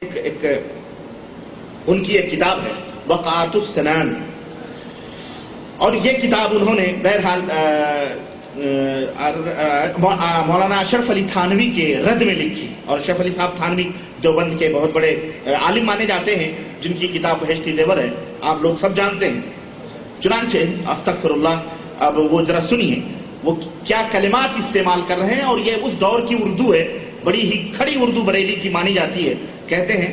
ایک ان کی ایک کتاب ہے وقعات السنان، اور یہ کتاب انہوں نے بہرحال مولانا اشرف علی تھانوی کے رد میں لکھی، اور اشرف علی صاحب تھانوی دیوبند کے بہت بڑے عالم مانے جاتے ہیں، جن کی کتاب بہشت زیور ہے، آپ لوگ سب جانتے ہیں۔ چنانچہ استغفر اللہ، اب وہ ذرا سنیے وہ کیا کلمات استعمال کر رہے ہیں، اور یہ اس دور کی اردو ہے، بڑی ہی کھڑی اردو بریلی کی مانی جاتی ہے۔ کہتے ہیں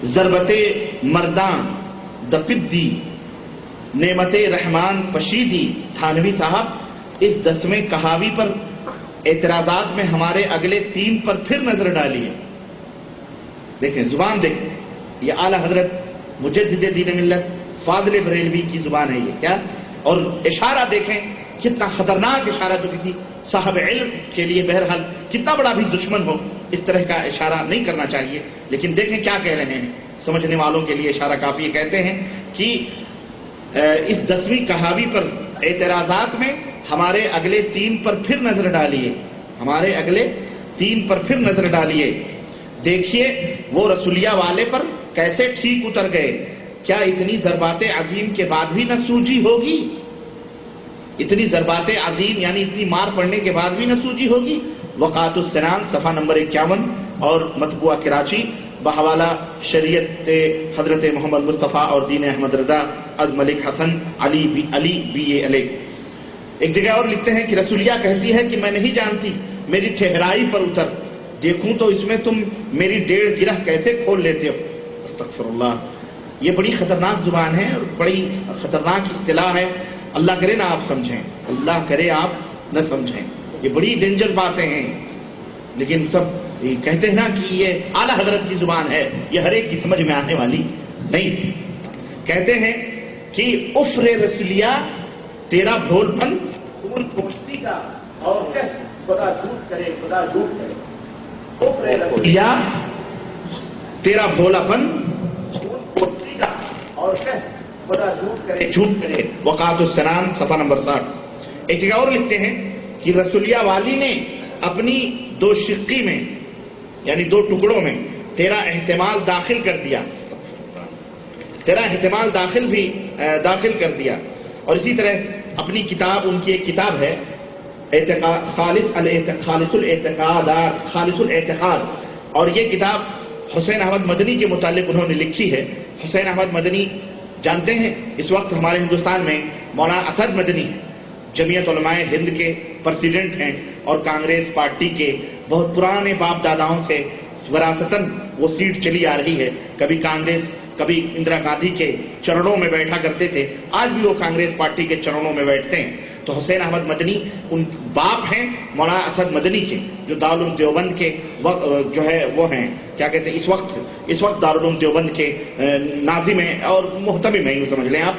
ضربت مرداں دپدی نعمت رحمان پشیدی۔ تھانوی صاحب اس 10ویں کہاوی پر اعتراضات میں ہمارے اگلے 3 پر پھر نظر ڈالیے۔ دیکھیں زبان، دیکھیں یہ اعلی حضرت مجدد دین ملت فاضل بریلوی کی زبان ہے یہ کیا، اور اشارہ دیکھیں کتنا خطرناک اشارہ، تو کسی صاحب علم کے لیے بہرحال کتنا بڑا بھی دشمن ہو اس طرح کا اشارہ نہیں کرنا چاہیے، لیکن دیکھیں کیا کہہ رہے ہیں، سمجھنے والوں کے لیے اشارہ کافی ہے۔ کہتے ہیں کہ اس 10ویں کہاوی پر اعتراضات میں ہمارے اگلے 3 پر پھر نظر ڈالیے، ہمارے اگلے 3 پر پھر نظر ڈالیے، دیکھیے وہ رسولیہ والے پر کیسے ٹھیک اتر گئے، کیا اتنی ضربات عظیم کے بعد بھی نہ سوجی ہوگی، اتنی ضربات عظیم یعنی اتنی مار پڑنے کے بعد بھی نہ سوجی ہوگی۔ وقعات السنان صفحہ نمبر 51 اور مطبوعہ کراچی بحوالہ شریعت حضرت محمد مصطفیٰ اور دین احمد رضا از ملک حسن علی بی اے علیہ۔ ایک جگہ اور لکھتے ہیں کہ رسولیہ کہتی ہے کہ میں نہیں جانتی، میری ٹھہرائی پر اتر، دیکھوں تو اس میں تم میری 1.5 گرہ کیسے کھول لیتے ہو۔ استغفر اللہ، یہ بڑی خطرناک زبان ہے اور بڑی خطرناک اصطلاح ہے، اللہ کرے نہ آپ سمجھیں، اللہ کرے آپ نہ سمجھیں، یہ بڑی ڈینجر باتیں ہیں، لیکن سب کہتے ہیں نا کہ یہ اعلی حضرت کی زبان ہے، یہ ہر ایک کی سمجھ میں آنے والی نہیں۔ کہتے ہیں کہ افر رسولیہ تیرا بھول پن خون پوچھتی کا، اور کہ خدا جھوٹ کرے خدا جھوٹ کرے، افر رسولیہ تیرا بھولا پن خون پوچھتی کا، اور کہ خدا جھوٹ کرے جھوٹ کرے۔ وقعات السنان صفحہ نمبر 60۔ ایک جگہ اور لکھتے ہیں کہ رسولیہ والی نے اپنی 2 شقی میں یعنی 2 ٹکڑوں میں تیرا احتمال داخل کر دیا، تیرا احتمال داخل کر دیا، اور اسی طرح اپنی کتاب، ان کی ایک کتاب ہے خالص الاعتقاد، اور یہ کتاب حسین احمد مدنی کے متعلق انہوں نے لکھی ہے۔ حسین احمد مدنی جانتے ہیں اس وقت ہمارے ہندوستان میں مولانا اسد مدنی جمعیت علماء ہند کے پریزیڈنٹ ہیں، اور کانگریس پارٹی کے بہت پرانے باپ داداؤں سے وراثتاً وہ سیٹ چلی آ رہی ہے، کبھی کانگریس کبھی اندرا گاندھی کے چرنوں میں بیٹھا کرتے تھے، آج بھی وہ کانگریس پارٹی کے چرنوں میں بیٹھتے ہیں۔ تو حسین احمد مدنی ان باپ ہیں مولانا اسد مدنی کے، جو دارالعلوم دیوبند کے جو ہے وہ ہیں کیا کہتے ہیں اس وقت دارالعلوم دیوبند کے ناظم ہیں اور محتمم ہیں، یوں سمجھ لیں آپ۔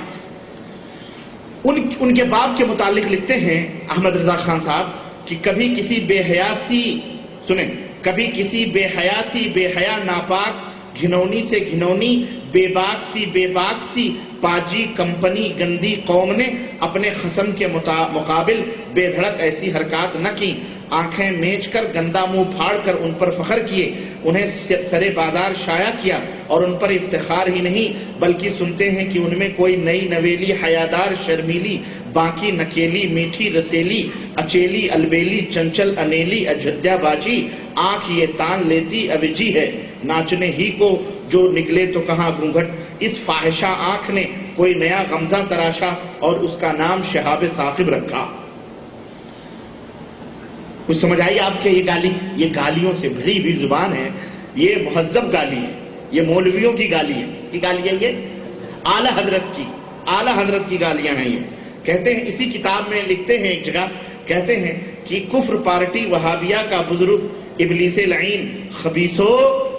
ان کے باپ کے متعلق لکھتے ہیں احمد رضا خان صاحب کہ کبھی کسی بے حیا ناپاک گھنونی سے گھنونی بے باک سی پاجی کمپنی گندی قوم نے اپنے خصم کے مقابل بے دھڑک ایسی حرکات نہ کی، آنکھیں میچ کر گندا منہ پھاڑ کر ان پر فخر کیے، انہیں سرے بازار شائع کیا، اور ان پر افتخار ہی نہیں بلکہ سنتے ہیں کہ ان میں کوئی نئی نویلی حیادار شرمیلی باقی نکیلی میٹھی رسیلی اچیلی البیلی چنچل انیلی اجدیا باجی آنکھ یہ تان لیتی اوجی ہے، ناچنے ہی کو جو نکلے تو کہاں گھونگھٹ، اس فاحشہ آنکھ نے کوئی نیا غمزہ تراشا اور اس کا نام شہاب ثاقب رکھا۔ کچھ سمجھ آئی آپ کے یہ گالیوں سے بھری ہوئی زبان ہے، یہ مہذب گالی ہے، یہ مولویوں کی گالی ہے، کی گالی ہے، یہ اعلی حضرت کی گالیاں ہیں۔ یہ کہتے ہیں اسی کتاب میں لکھتے ہیں ایک جگہ، کہتے ہیں کہ کفر پارٹی وہابیہ کا بزرگ ابلیس لعین خبیثو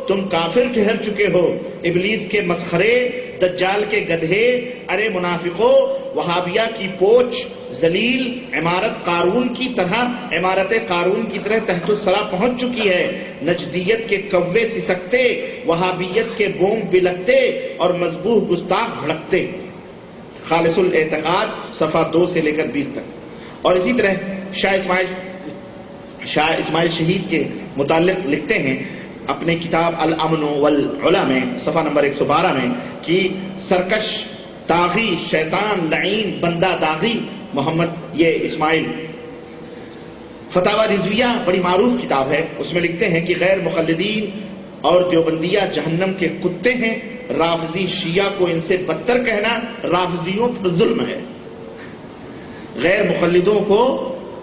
تم کافر ٹھہر چکے ہو، ابلیس کے مسخرے دجال کے گدھے، ارے منافقو وہابیہ کی پوچھ ذلیل عمارت قارون کی طرح تحت الثری پہنچ چکی ہے، نجدیت کے کوے سسکتے، وہابیت کے بوم بلکتے اور مذبوح گستاخ بھڑکتے۔ خالص الاعتقاد صفحہ 2 سے لے کر 20 تک۔ اور اسی طرح شاہ اسماعیل شاہ اسماعیل شہید کے متعلق لکھتے ہیں اپنے کتاب الامن والعلا میں صفحہ نمبر 112 میں کہ سرکش طاغی شیطان لعین بندہ داغی محمد یہ اسماعیل. فتاوی رضویہ بڑی معروف کتاب ہے، اس میں لکھتے ہیں کہ غیر مقلدین اور دیوبندیہ جہنم کے کتے ہیں، رافضی شیعہ کو ان سے بدتر کہنا رافضیوں پر ظلم ہے. غیر مقلدوں کو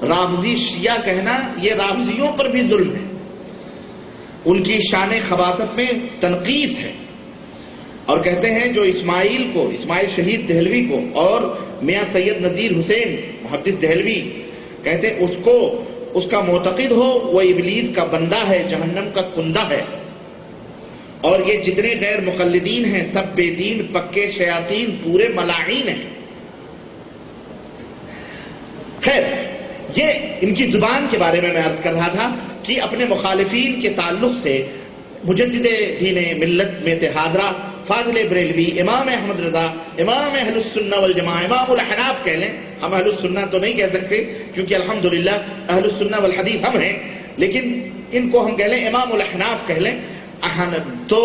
رافضی شیعہ کہنا یہ رافضیوں پر بھی ظلم ہے، ان کی شان خباثت میں تنقیص ہے. اور کہتے ہیں جو اسماعیل شہید دہلوی کو اور میاں سید نذیر حسین محدث دہلوی کہتے ہیں اس کا معتقد ہو وہ ابلیس کا بندہ ہے، جہنم کا کندہ ہے. اور یہ جتنے غیر مقلدین ہیں سب بے دین پکے شیاطین پورے ملاعین ہیں. خیر، یہ ان کی زبان کے بارے میں عرض کر رہا تھا کہ اپنے مخالفین کے تعلق سے مجدد دین ملت میں حاضرہ فاضل بریلوی، امام احمد رضا، امام اہل السنہ والجماعہ، امام الاحناف کہہ لیں. ہم اہل السنہ تو نہیں کہہ سکتے کیونکہ الحمدللہ اہل السنہ والحدیث ہم ہیں، لیکن ان کو ہم کہہ لیں امام الاحناف کہہ لیں. تو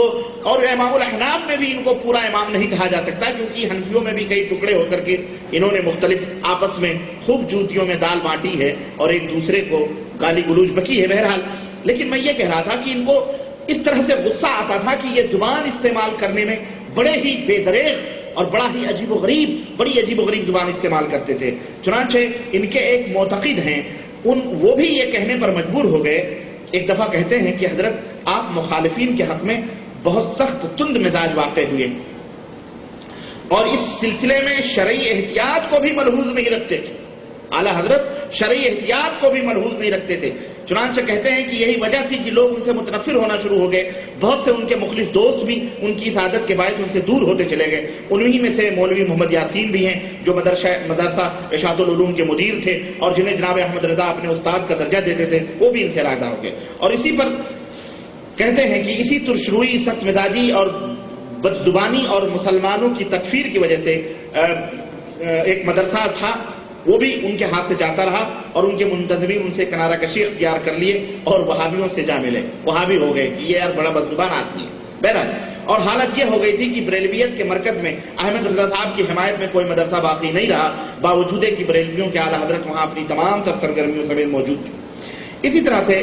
اور امام الاحناف میں بھی ان کو پورا امام نہیں کہا جا سکتا کیونکہ حنفیوں میں بھی کئی ٹکڑے ہو کر کے انہوں نے مختلف آپس میں خوب جوتیوں میں دال بانٹی ہے اور ایک دوسرے کو گالی گلوچ بکی ہے. بہرحال لیکن میں یہ کہہ رہا تھا کہ ان کو اس طرح سے غصہ آتا تھا کہ یہ زبان استعمال کرنے میں بڑے ہی بے دریغ اور بڑی عجیب و غریب زبان استعمال کرتے تھے. چنانچہ ان کے ایک معتقد ہیں وہ بھی یہ کہنے پر مجبور ہو گئے. ایک دفعہ کہتے ہیں کہ حضرت آپ مخالفین کے حق میں بہت سخت تند مزاج واقع ہوئے اور اس سلسلے میں شرعی احتیاط کو بھی ملحوظ نہیں رکھتے تھے. اعلی حضرت شرعی احتیاط کو بھی ملحوظ نہیں رکھتے تھے. چنانچہ کہتے ہیں کہ یہی وجہ تھی کہ لوگ ان سے متنفر ہونا شروع ہو گئے. بہت سے ان کے مخلص دوست بھی ان کی اس عادت کے باعث ان سے دور ہوتے چلے گئے. انہی میں سے مولوی محمد یاسین بھی ہیں جو مدرسہ اشاعت العلوم کے مدیر تھے اور جنہیں جناب احمد رضا اپنے استاد کا درجہ دیتے تھے، وہ بھی ان سے علیحدہ ہو گئے. اور اسی پر کہتے ہیں کہ اسی ترشروئی، سخت مزاجی اور بد زبانی اور مسلمانوں کی تکفیر کی وجہ سے ایک مدرسہ تھا وہ بھی ان کے ہاتھ سے جاتا رہا اور ان کے منتظمین ان سے کنارہ کشی اختیار کر لیے اور وہابیوں سے جا ملے. وہابی ہو گئے کہ یہ یار بڑا بدزبان آدمی ہے. بہرحال اور حالت یہ ہو گئی تھی کہ بریلویت کے مرکز میں احمد رضا صاحب کی حمایت میں کوئی مدرسہ باقی نہیں رہا، باوجود کہ بریلویوں کے اعلیٰ حضرت وہاں اپنی تمام تر سرگرمیوں سمیت موجود تھے. اسی طرح سے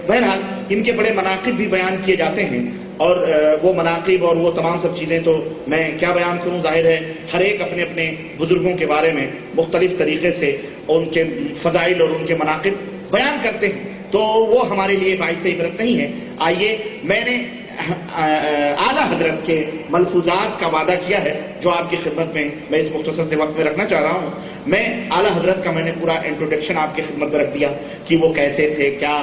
بہرحال ان کے بڑے مناقب بھی بیان کیے جاتے ہیں اور وہ مناقب اور وہ تمام سب چیزیں تو میں کیا بیان کروں. ظاہر ہے ہر ایک اپنے اپنے بزرگوں کے بارے میں مختلف طریقے سے ان کے فضائل اور ان کے مناقب بیان کرتے ہیں، تو وہ ہمارے لیے باعث عبرت نہیں ہے. آئیے میں نے اعلیٰ حضرت کے ملفوظات کا وعدہ کیا ہے جو آپ کی خدمت میں اس مختصر سے وقت میں رکھنا چاہ رہا ہوں. میں اعلیٰ حضرت کا میں نے پورا انٹروڈکشن آپ کی خدمت میں رکھ دیا کہ وہ کیسے تھے، کیا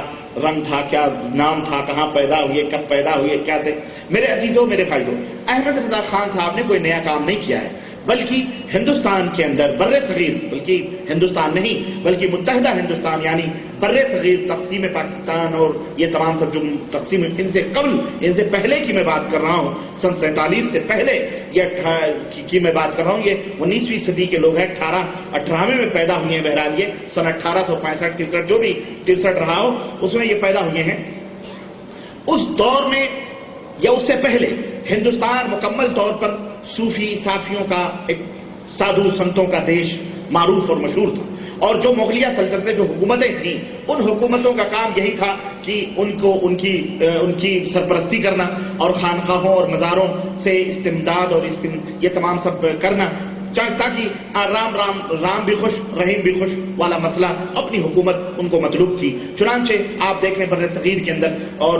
رنگ تھا، کیا نام تھا، کہاں پیدا ہوئے، کب پیدا ہوئے، کیا تھے. میرے عزیزوں، میرے بھائیوں، احمد رضا خان صاحب نے کوئی نیا کام نہیں کیا ہے، بلکہ ہندوستان کے اندر بر صغیر، بلکہ ہندوستان نہیں بلکہ متحدہ ہندوستان یعنی بر صغیر، تقسیم پاکستان اور یہ تمام سب جو تقسیم ان سے قبل، ان سے پہلے کی میں بات کر رہا ہوں، سن 47 سے پہلے کی میں بات کر رہا ہوں. یہ 19ویں صدی کے لوگ ہیں، 18 میں پیدا ہوئے ہیں. بہرحال یہ سن 1865-63 جو بھی 63 رہا ہو اس میں یہ پیدا ہوئے ہیں. اس دور میں یا اس سے پہلے ہندوستان مکمل طور پر صوفی صافیوں کا ایک سادھو سنتوں کا دیش معروف اور مشہور تھا. اور جو مغلیہ سلطنتیں جو حکومتیں تھیں ان حکومتوں کا کام یہی تھا کہ ان کی سرپرستی کرنا اور خانقاہوں اور مزاروں سے استمداد اور یہ تمام سب کرنا تاکہ رام بھی خوش رحیم بھی خوش والا مسئلہ اپنی حکومت ان کو مطلوب تھی. چنانچہ آپ دیکھیں بر صغیر کے اندر اور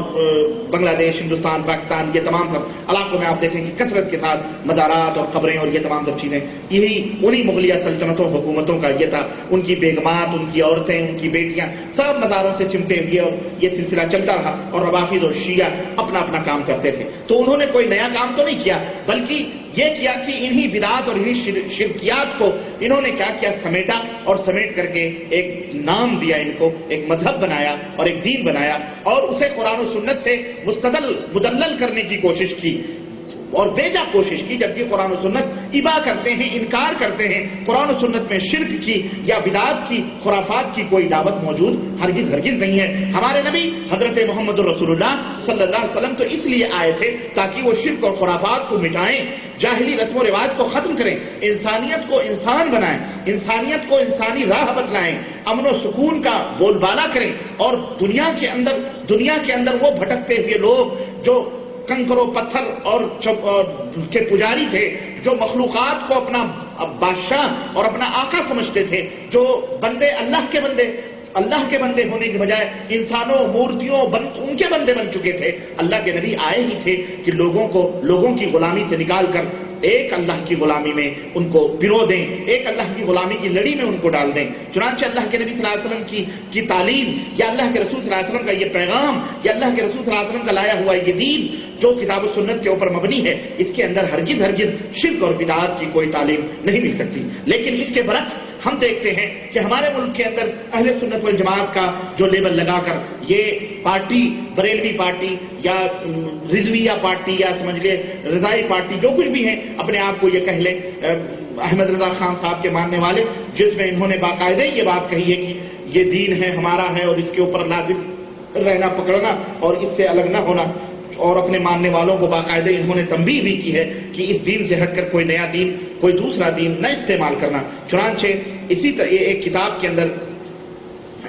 بنگلہ دیش، ہندوستان، پاکستان، یہ تمام سب علاقوں میں آپ دیکھیں کہ کثرت کے ساتھ مزارات اور قبریں اور یہ تمام سب چیزیں یہی انہی مغلیہ سلطنتوں حکومتوں کا یہ تھا. ان کی بیگمات، ان کی عورتیں، ان کی بیٹیاں سب مزاروں سے چمٹے ہوئے اور یہ سلسلہ چلتا رہا اور روافض اور شیعہ اپنا اپنا کام کرتے تھے. تو انہوں نے کوئی نیا کام تو نہیں کیا بلکہ یہ کیا کہ انہی بدعات اور انہی شرکیات کو انہوں نے کیا کیا سمیٹا اور سمیٹ کر کے ایک نام دیا، ان کو ایک مذہب بنایا اور ایک دین بنایا اور اسے قرآن و سنت سے مدلل کرنے کی کوشش کی. اور بیجا کوشش کی، جبکہ قرآن و سنت ابا کرتے ہیں، انکار کرتے ہیں۔ قرآن و سنت میں شرک کی یا بدعات کی، خرافات کی کوئی دعوت موجود ہرگز ہرگز نہیں ہے۔ ہمارے نبی حضرت محمد رسول اللہ صلی اللہ علیہ وسلم تو اس لیے آئے تھے تاکہ وہ شرک اور خرافات کو مٹائیں، جاہلی رسم و رواج کو ختم کریں، انسانیت کو انسان بنائیں، انسانیت کو انسانی راہ بتلائیں، امن و سکون کا بول بالا کریں، اور دنیا کے اندر وہ بھٹکتے ہوئے لوگ جو کنکر و پتھر اور کے پجاری تھے، جو مخلوقات کو اپنا بادشاہ اور اپنا آقا سمجھتے تھے، جو بندے اللہ کے بندے ہونے کے بجائے انسانوں، مورتیوں ان کے بندے بن چکے تھے، اللہ کے نبی آئے ہی تھے کہ لوگوں کی غلامی سے نکال کر ایک اللہ کی غلامی میں ان کو پرو دیں، ایک اللہ کی غلامی کی لڑی میں ان کو ڈال دیں۔ چنانچہ اللہ کے نبی صلی اللہ علیہ وسلم کی تعلیم، یا اللہ کے رسول صلی اللہ علیہ وسلم کا یہ پیغام، یا اللہ کے رسول صلی اللہ علیہ وسلم کا لایا ہوا یہ دین جو کتاب و سنت کے اوپر مبنی ہے، اس کے اندر ہرگز شرک اور بدعات کی کوئی تعلیم نہیں مل سکتی۔ لیکن اس کے برعکس ہم دیکھتے ہیں کہ ہمارے ملک کے اندر اہل سنت والجماعت کا جو لیبل لگا کر یہ پارٹی، بریلوی پارٹی یا رضویہ پارٹی یا سمجھ لے رضائی پارٹی، جو کچھ بھی ہیں اپنے آپ کو یہ کہہ لیں احمد رضا خان صاحب کے ماننے والے، جس میں انہوں نے باقاعدہ یہ بات کہی ہے کہ یہ دین ہے، ہمارا ہے، اور اس کے اوپر لازم رہنا پکڑنا اور اس سے الگ نہ ہونا، اور اپنے ماننے والوں کو باقاعدہ انہوں نے تنبیہ بھی کی ہے کہ اس دین سے ہٹ کر کوئی نیا دین، کوئی دوسرا دین نہ استعمال کرنا۔ چنانچہ اسی طرح ایک کتاب کے اندر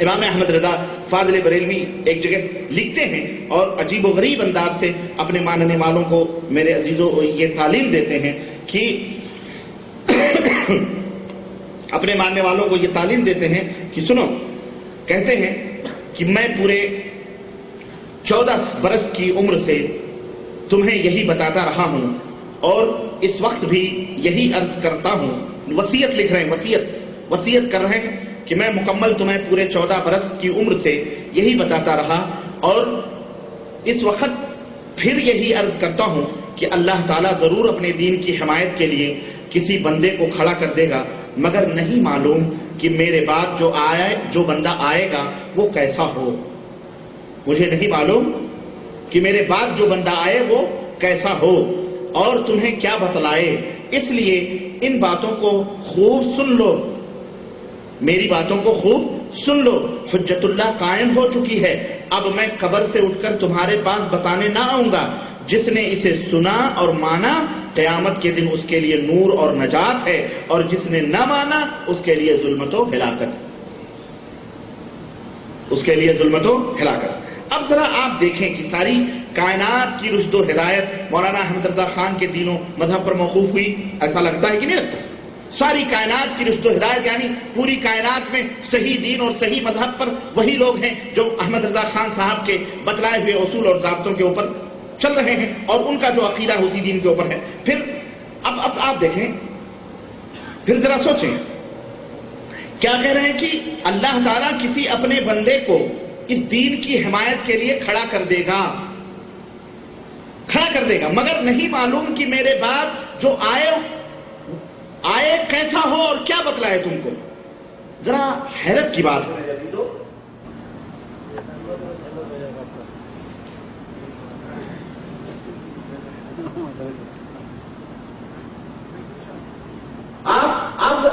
امام احمد رضا فاضل بریلوی ایک جگہ لکھتے ہیں اور عجیب و غریب انداز سے اپنے ماننے والوں کو، میرے عزیزوں، یہ تعلیم دیتے ہیں کہ اپنے ماننے والوں کو یہ تعلیم دیتے ہیں کہ سنو، کہتے ہیں کہ میں پورے 14 برس کی عمر سے تمہیں یہی بتاتا رہا ہوں اور اس وقت بھی یہی عرض کرتا ہوں، وصیت لکھ رہے ہیں، وصیت کر رہے ہیں کہ میں مکمل تمہیں پورے 14 برس کی عمر سے یہی بتاتا رہا اور اس وقت پھر یہی عرض کرتا ہوں کہ اللہ تعالیٰ ضرور اپنے دین کی حمایت کے لیے کسی بندے کو کھڑا کر دے گا، مگر نہیں معلوم کہ میرے بعد جو بندہ آئے گا وہ کیسا ہو۔ مجھے نہیں معلوم کہ میرے بعد جو بندہ آئے وہ کیسا ہو اور تمہیں کیا بتلائے، اس لیے ان باتوں کو خوب سن لو، میری باتوں کو خوب سن لو۔ حجت اللہ قائم ہو چکی ہے، اب میں قبر سے اٹھ کر تمہارے پاس بتانے نہ آؤں گا، جس نے اسے سنا اور مانا قیامت کے دن اس کے لیے نور اور نجات ہے، اور جس نے نہ مانا اس کے لیے ظلمت و ہلاکت، اب ذرا آپ دیکھیں کہ ساری کائنات کی رشد و ہدایت مولانا احمد رضا خان کے دین و مذہب پر موقوف ہوئی، ایسا لگتا ہے کہ نہیں لگتا؟ ساری کائنات کی رشد و ہدایت یعنی پوری کائنات میں صحیح دین اور صحیح مذہب پر وہی لوگ ہیں جو احمد رضا خان صاحب کے بتلائے ہوئے اصول اور ضابطوں کے اوپر چل رہے ہیں، اور ان کا جو عقیدہ اسی دین کے اوپر ہے۔ پھر اب آپ دیکھیں، پھر ذرا سوچیں، کیا کہہ رہے ہیں کہ اللہ تعالیٰ کسی اپنے بندے کو اس دین کی حمایت کے لیے کھڑا کر دے گا، مگر نہیں معلوم کہ میرے بعد جو آئے کیسا ہو اور کیا بتلائے تم کو۔ ذرا حیرت کی بات ہے۔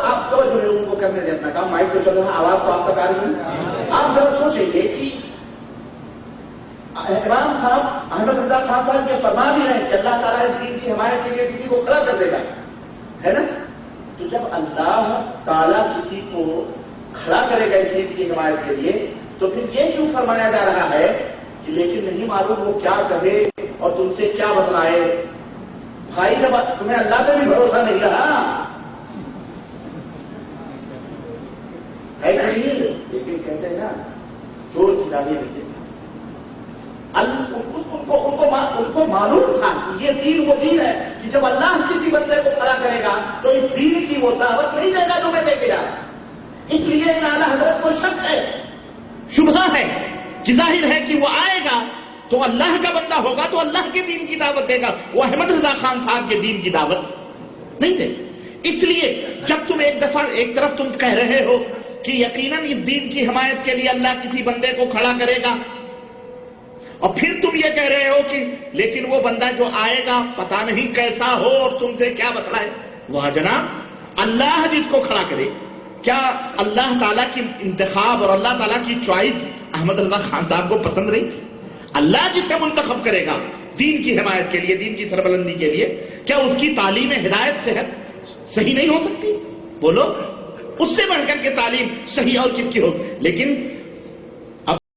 آپ جو ہے ان کو کرنے دیں اپنا کام، مائک تو چل رہا ہے، آواز تو آپ تک آ رہی ہے۔ آپ ذرا سوچیں گے کہ امام صاحب احمد رضا خان صاحب یہ فرما بھی رہے ہیں کہ اللہ تعالیٰ اس دین کی حمایت کے لیے کسی کو کھڑا کر دے گا، ہے نا؟ تو جب اللہ تعالیٰ کسی کو کھڑا کرے گا اس دین کی حمایت کے لیے، تو پھر یہ کیوں فرمایا جا رہا ہے کہ لیکن نہیں معلوم وہ کیا کہے اور تم سے کیا بتلائے؟ بھائی جب تمہیں اللہ پہ بھی بھروسہ نہیں رہا ہے کہ نہیں، لیکن کہتے ہیں نا چور کی داڑھی رکھے، ان کو معلوم تھا یہ دین وہ دین ہے کہ جب اللہ کسی بندے کو کھڑا کرے گا تو اس دین کی وہ دعوت نہیں دے گا جو میں دے کے جا رہا۔ اس لیے اعلیٰ حضرت کو شک ہے، شبہ ہے کہ ظاہر ہے کہ وہ آئے گا تو اللہ کا بندہ ہوگا تو اللہ کے دین کی دعوت دے گا، وہ احمد رضا خان صاحب کے دین کی دعوت نہیں دے۔ اس لیے جب تم ایک طرف تم کہہ رہے ہو کہ یقیناً اس دین کی حمایت کے لیے اللہ کسی بندے کو کھڑا کرے گا، اور پھر تم یہ کہہ رہے ہو کہ لیکن وہ بندہ جو آئے گا پتا نہیں کیسا ہو اور تم سے کیا بتلائے. وہاں جناب اللہ جس کو کھڑا کرے، کیا اللہ تعالیٰ کی انتخاب اور اللہ تعالیٰ کی چوائس احمد رضا خان صاحب کو پسند رہی؟ اللہ جسے منتخب کرے گا دین کی حمایت کے لیے، دین کی سربلندی کے لیے، کیا اس کی تعلیم ہدایت صحت صحیح نہیں ہو سکتی؟ بولو، اس سے بڑھ کر کے تعلیم صحیح اور کس کی ہو؟ لیکن